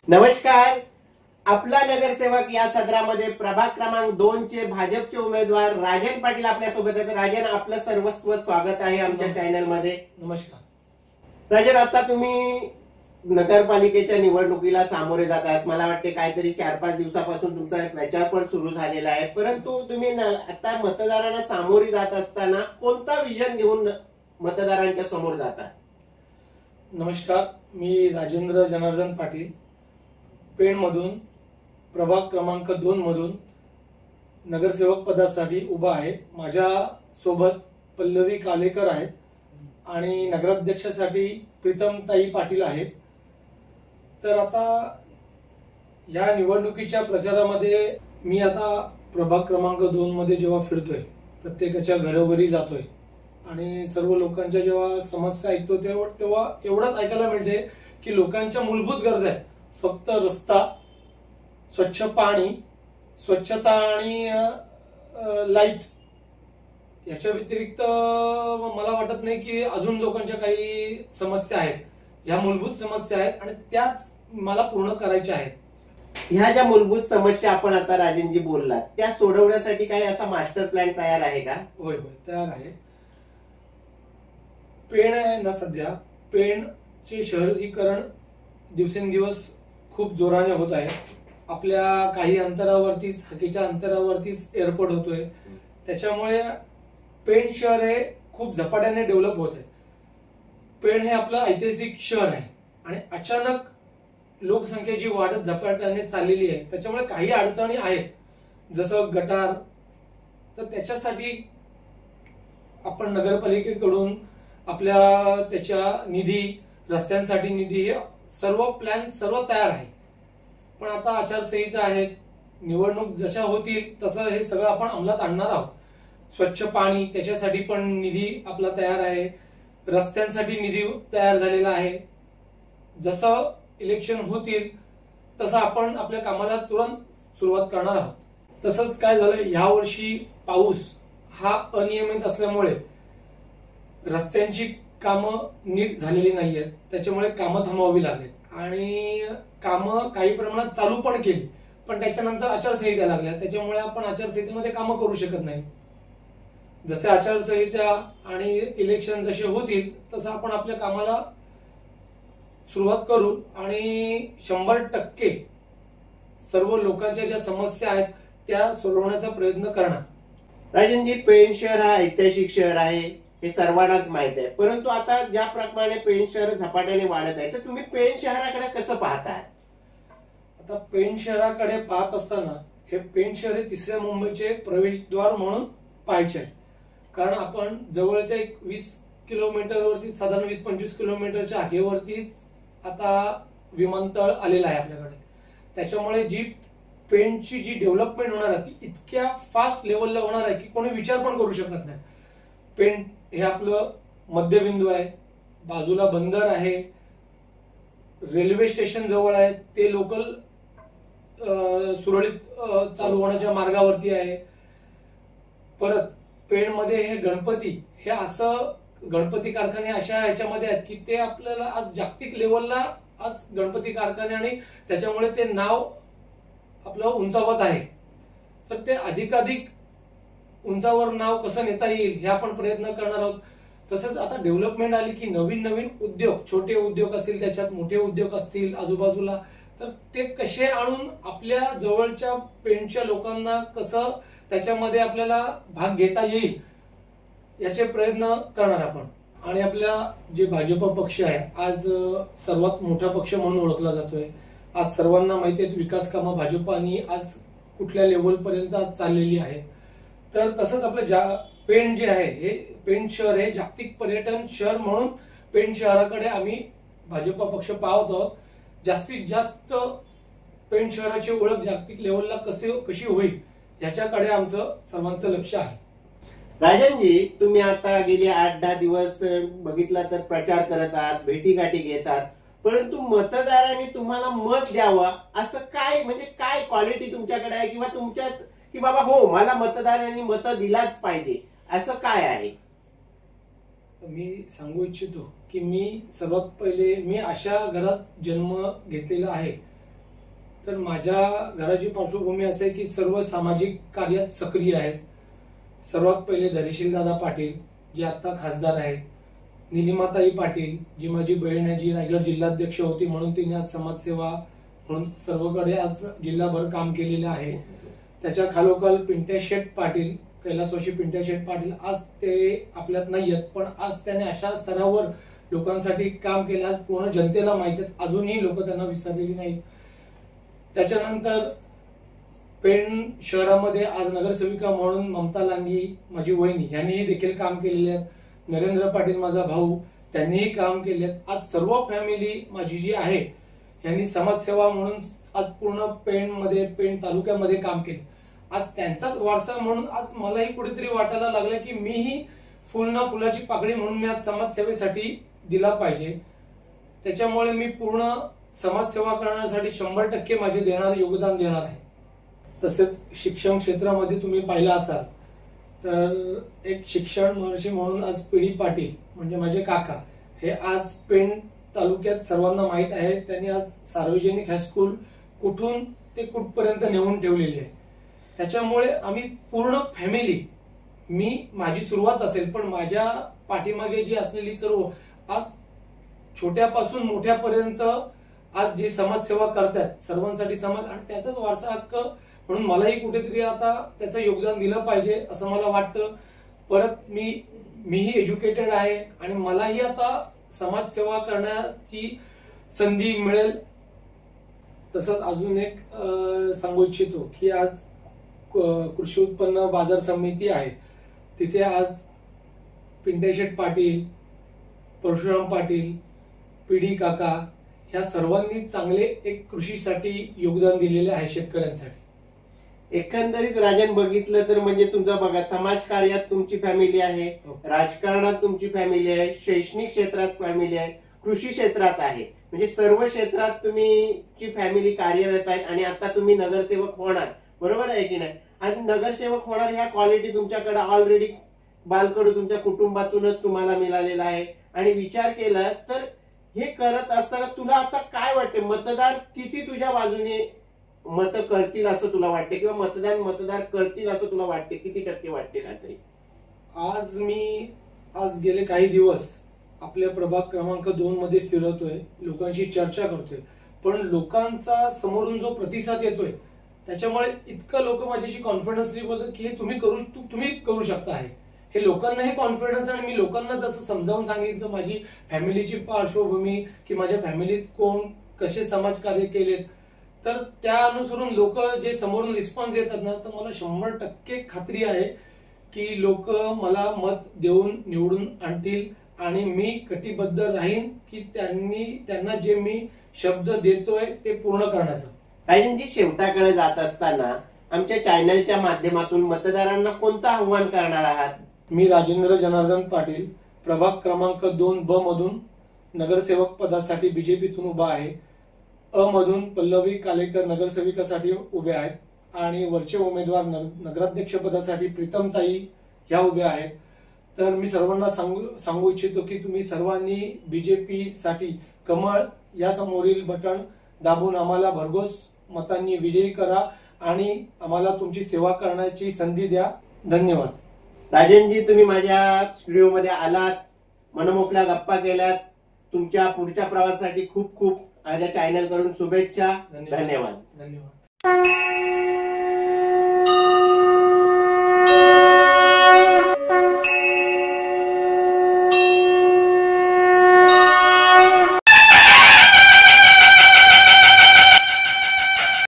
नमस्कार. आपला नगरसेवक या सदरामध्ये प्रभाग क्रमांक 2 चे भाजपचे उमेदवार राजन पाटील आपल्या सोबत आहेत. राजन, आपलं सर्वस्व स्वागत आहे आमच्या चॅनल मध्ये. नमस्कार. राजन, आता तुम्ही नगरपालिकेच्या निवडणुकीला सामोरे जात आहात. मला वाटते काहीतरी 4-5 दिवसापासून तुमचा प्रचार पण सुरू झालेला आहे. परंतु तुम्ही आता मतदारांना सामोरी जात असताना कोणता विजन घेऊन मतदारांच्या समोर जाता? नमस्कार, मी राजेंद्र जनार्दन पाटील, पेण मधून प्रभाग क्रमांक 2 मधून नगरसेवक पदासाठी उभा आहे. माझ्या सोबत पल्लवी कालेकर आहेत आणि नगराध्यक्षासाठी प्रीतमताई पाटील आहेत. तर आता या निवडणुकीच्या प्रचारामध्ये मी आता प्रभाग क्रमांक 2 मध्ये जेव्हा फिरतोय, प्रत्येकाच्या घरोघरी जातोय आणि सर्व लोकांच्या जेव्हा समस्या ऐकतो तेव्हा एवढंच ऐकायला मिळते की लोकांच्या मूलभूत गरजा आहेत फक्त रस्ता, स्वच्छ पाणी, स्वच्छता आणि लाईट. याच्या व्यतिरिक्त मला वाटत नाही की अजून लोकांच्या काही समस्या आहेत. ह्या मूलभूत समस्या आहेत आणि त्याच मला पूर्ण करायच्या आहेत. ह्या ज्या मूलभूत समस्या आपण आता राजनजी बोललात, त्या सोडवण्यासाठी काही असा मास्टर प्लॅन तयार आहे का? होय होय, तयार आहे. पेण आहे ना, सध्या पेणचे शहरीकरण दिवसेंदिवस खूप जोराने होत आहे. आपल्या काही अंतरावरतीच, हाकेच्या अंतरावरतीच एअरपोर्ट होतोय. त्याच्यामुळे पेण शहर हे खूप झपाट्याने डेव्हलप होत आहे. पेण हे आपलं ऐतिहासिक शहर आहे आणि अचानक लोकसंख्या जी वाढत झपाट्याने चाललेली आहे त्याच्यामुळे काही अडचणी आहेत, जसं गटार. तर त्याच्यासाठी आपण नगरपालिकेकडून आपल्या त्याच्या निधी, रस्त्यांसाठी निधी, हे सर्व प्लॅन सर्व तयार आहे. पण आता आचारसंहिता आहेत, निवडणूक जशा होतील तसं हे सगळं आपण अंमलात आणणार आहोत. स्वच्छ पाणी, त्याच्यासाठी पण निधी आपला तयार आहे. रस्त्यांसाठी निधी तयार झालेला आहे. जसं इलेक्शन होतील तसं आपण आपल्या कामाला तुरंत सुरुवात करणार आहोत. तसंच काय झालं, यावर्षी पाऊस हा अनियमित असल्यामुळे रस्त्यांची कामं नीट झालेली नाहीयेत. त्याच्यामुळे कामं थांबवावी लागलीत आणि कामं काही प्रमाणात चालू पण केली, पण त्याच्यानंतर आचारसंहिता लागल्या. त्याच्यामुळे आपण आचारसंहितेमध्ये कामं करू शकत नाही. जसे आचारसंहिता आणि इलेक्शन जसे होतील तसं आपण आपल्या कामाला सुरुवात करू आणि 100% सर्व लोकांच्या ज्या समस्या आहेत त्या सोडवण्याचा प्रयत्न करणार. राजनजी, पेण शहर हा ऐतिहासिक शहर आहे हे सर्वांनाच माहित आहे. परंतु आता ज्या प्रमाणे पेण शहर झपाट्याने वाढत आहे, तर तुम्ही पेण शहराकडे कसं पाहताय? आता पेण शहराकडे पाहत असताना हे पेण शहर हे 3ऱ्या मुंबईचे प्रवेशद्वार म्हणून पाहायचे आहे. कारण आपण जवळच्या 20 किलोमीटरवरती, साधारण 20-25 किलोमीटरच्या हाकेवरतीच आता विमानतळ आलेलं आहे आपल्याकडे. त्याच्यामुळे जी पेणची जी डेव्हलपमेंट होणार आहे ती इतक्या फास्ट लेवलला होणार आहे की कोणी विचार पण करू शकत नाही. पेण हे आपलं मध्यबिंदू आहे, बाजूला बंदर आहे, रेल्वे स्टेशन जवळ आहे, ते लोकल सुरळीत चालू होण्याच्या मार्गावरती आहे. परत पेणमध्ये हे गणपती, हे असं गणपती कारखाने अशा ह्याच्यामध्ये आहेत की ते आपल्याला आज जागतिक लेवलला आज गणपती कारखाने, आणि त्याच्यामुळे ते नाव आपलं उंचावत आहे. तर ते अधिकाधिक उंचावर नाव कसं नेता येईल हे आपण प्रयत्न करणार आहोत. तसंच आता डेव्हलपमेंट आली की नवीन नवीन उद्योग, छोटे उद्योग असतील, त्याच्यात मोठे उद्योग असतील आजूबाजूला, तर ते कसे आणून आपल्या जवळच्या पेणच्या लोकांना कसं त्याच्यामध्ये आपल्याला भाग घेता येईल याचे प्रयत्न करणार आपण. आणि आपल्या जे भाजप पक्ष आहे, आज सर्वात मोठा पक्ष म्हणून ओळखला जातोय. आज सर्वांना माहिती आहे विकास कामं भाजपानी आज कुठल्या लेवल पर्यंत आज चाललेली आहेत. तर तसंच आपलं पेण जे आहे, हे पेण शहर हे जागतिक पर्यटन शहर म्हणून पेण शहराकडे आम्ही भाजप पक्ष पाहत आहोत. जास्तीत जास्त पेण शहराची ओळख जागतिक लेवलला कशी होईल याच्याकडे आमचं सर्वांचं लक्ष आहे. राजनजी, तुम्ही आता गेले 8-10 दिवस बघितला तर प्रचार करत आहात, भेटीगाठी घेतात, परंतु मतदारांनी तुम्हाला मत द्यावं असं काय, म्हणजे काय क्वालिटी तुमच्याकडे आहे किंवा तुमच्यात की बाबा हो मला मतदारांनी मतं दिलाच पाहिजे, असं काय आहे? मी सांगू इच्छितो की मी सर्वात पहिले, मी अशा घरात जन्म घेतलेला आहे तर माझ्या घराची पार्श्वभूमी असे आहे की सर्व सामाजिक कार्यात सक्रिय आहेत. सर्वात पहिले धैर्यशील दादा पाटील जे आता खासदार आहेत, निलिमाताई पाटील जी माझी बहीण आहे, जी रायगड जिल्हाध्यक्ष होती म्हणून तिने आज समाजसेवा म्हणून सर्वकडे आज जिल्हाभर काम केलेलं आहे. त्याच्या खालोखाल पिंट्या शेठ पाटील, कैलासवासी पिंट्या शेठ पाटील, आज ते आपल्यात नाही आहेत पण आज त्याने अशा स्तरावर लोकांसाठी काम केलं, आज पूर्ण जनतेला माहिती आहे, अजूनही लोक त्यांना विसरलेली नाहीत. त्याच्यानंतर पेण शहरामध्ये आज नगरसेविका म्हणून ममता लांगी माझी वहिनी यांनीही देखील काम केलेले आहेत. नरेंद्र पाटील माझा भाऊ त्यांनीही काम केले आहेत. आज सर्व फॅमिली माझी जी आहे यांनी समाजसेवा म्हणून आज पूर्ण पेण तालुक्यामध्ये काम केले. आज त्यांचाच वारसा म्हणून आज मलाही कुठेतरी वाटायला लागलं की मीही फुल ना फुलाची पाकळी म्हणून मी आज समाजसेवेसाठी दिला पाहिजे. त्याच्यामुळे मी पूर्ण समाजसेवा करण्यासाठी 100% माझे योगदान देणार आहे. तसेच शिक्षण क्षेत्रामध्ये तुम्ही पाहिलं असाल तर एक शिक्षण महर्षी म्हणून आज पीडी पाटील म्हणजे माझे काका हे आज पेण तालुक्यात सर्वांना माहीत आहे. त्यांनी आज सार्वजनिक हायस्कूल कुठून ते कुठपर्यंत नेऊन ठेवलेली आहे. त्याच्यामुळे आम्ही पूर्ण फॅमिली, माझी सुरुवात असेल पण माझ्या पाठीमागे जी असलेली सर्व आज छोट्यापासून मोठ्यापर्यंत आज जे समाजसेवा करतात सर्वांसाठी समाज आणि त्याचाच वारसा हक्क म्हणून मलाही कुठेतरी आता त्याचं योगदान दिलं पाहिजे असं मला वाटतं. परत मीही एज्युकेटेड आहे आणि मलाही आता समाजसेवा करण्याची संधी मिळेल. तसंच अजून एक सांगू इच्छितो की आज कृषी उत्पन्न बाजार समिती आहे, तिथे आज पिंट्या शेठ पाटील, परशुराम पाटील, पीडी काका ह्या सर्वांनी चांगले एक कृषीसाठी योगदान दिलेले आहे शेतकऱ्यांसाठी. एकंदरीत राजन बघितलं तर म्हणजे तुमचं बघा, समाजकार्यात तुमची फॅमिली आहे, राजकारणात तुमची फॅमिली आहे, शैक्षणिक क्षेत्रात फॅमिली आहे, कृषी क्षेत्रात आहे, म्हणजे सर्व क्षेत्रात तुम्ही फॅमिली कार्यरत आहे आणि आता तुम्ही नगरसेवक होणार, बरोबर आहे की नाही. आणि नगरसेवक होणार ह्या क्वालिटी तुमच्याकडे ऑलरेडी बालकडू तुमच्या कुटुंबातूनच तुम्हाला मिळालेला आहे. आणि विचार केला तर हे करत असताना तुला आता काय वाटते, मतदार किती तुझ्या बाजूने मत करतील असं तुला वाटते किंवा मतदार करतील असं तुला वाटते, किती टक्के वाटते खात्री? आज गेले काही दिवस आपल्या प्रभाग क्रमांक 2 मध्ये फिरतोय, लोकांशी चर्चा करतोय, पण लोकांचा समोरून जो प्रतिसाद येतोय त्याच्यामुळे इतकं लोक माझ्याशी कॉन्फिडन्सली बोलतात की हे तुम्ही करू शकता आहे. हे लोकांनाही कॉन्फिडन्स. आणि मी लोकांना जसं समजावून सांगितलं माझी फॅमिलीची पार्श्वभूमी की माझ्या फॅमिलीत कोण कसे समाजकार्य केलेत, तर त्या अनुसरून लोक जे समोरून रिस्पॉन्स येतात ना, तर मला 100% खात्री आहे की लोक मला मत देऊन निवडून आणतील आणि मी कटिबद्ध राहीन की त्यांना जे मी शब्द देतोय ते पूर्ण करण्याचा. राजनजी, शेवटाकडे जात असताना आमच्या चॅनलच्या माध्यमातून मतदारांना कोणतं आव्हान करणार आहात? मी राजेंद्र जनार्दन पाटील, प्रभाग क्रमांक 2B मधून नगरसेवक पदासाठी बीजेपीतून उभा आहे. अ मधून पल्लवी कालेकर नगरसेविकासाठी उभे आहेत आणि वरचे उमेदवार नगराध्यक्ष पदासाठी प्रीतमताई ह्या उभ्या आहेत. तर मी सर्वांना सांगू इच्छितो की तुम्ही सर्वांनी बीजेपी साठी कमळ या समोरील बटन दाबून आम्हाला भरघोस मतांनी विजयी करा आणि आम्हाला तुमची सेवा करण्याची संधी द्या. धन्यवाद. राजनजी, तुम्ही माझ्या स्टुडिओमध्ये आलात, मनमोकळ्या गप्पा केल्यात. तुमच्या पुढच्या प्रवासासाठी खूप खूप माझ्या चॅनल कडून शुभेच्छा. धन्यवाद.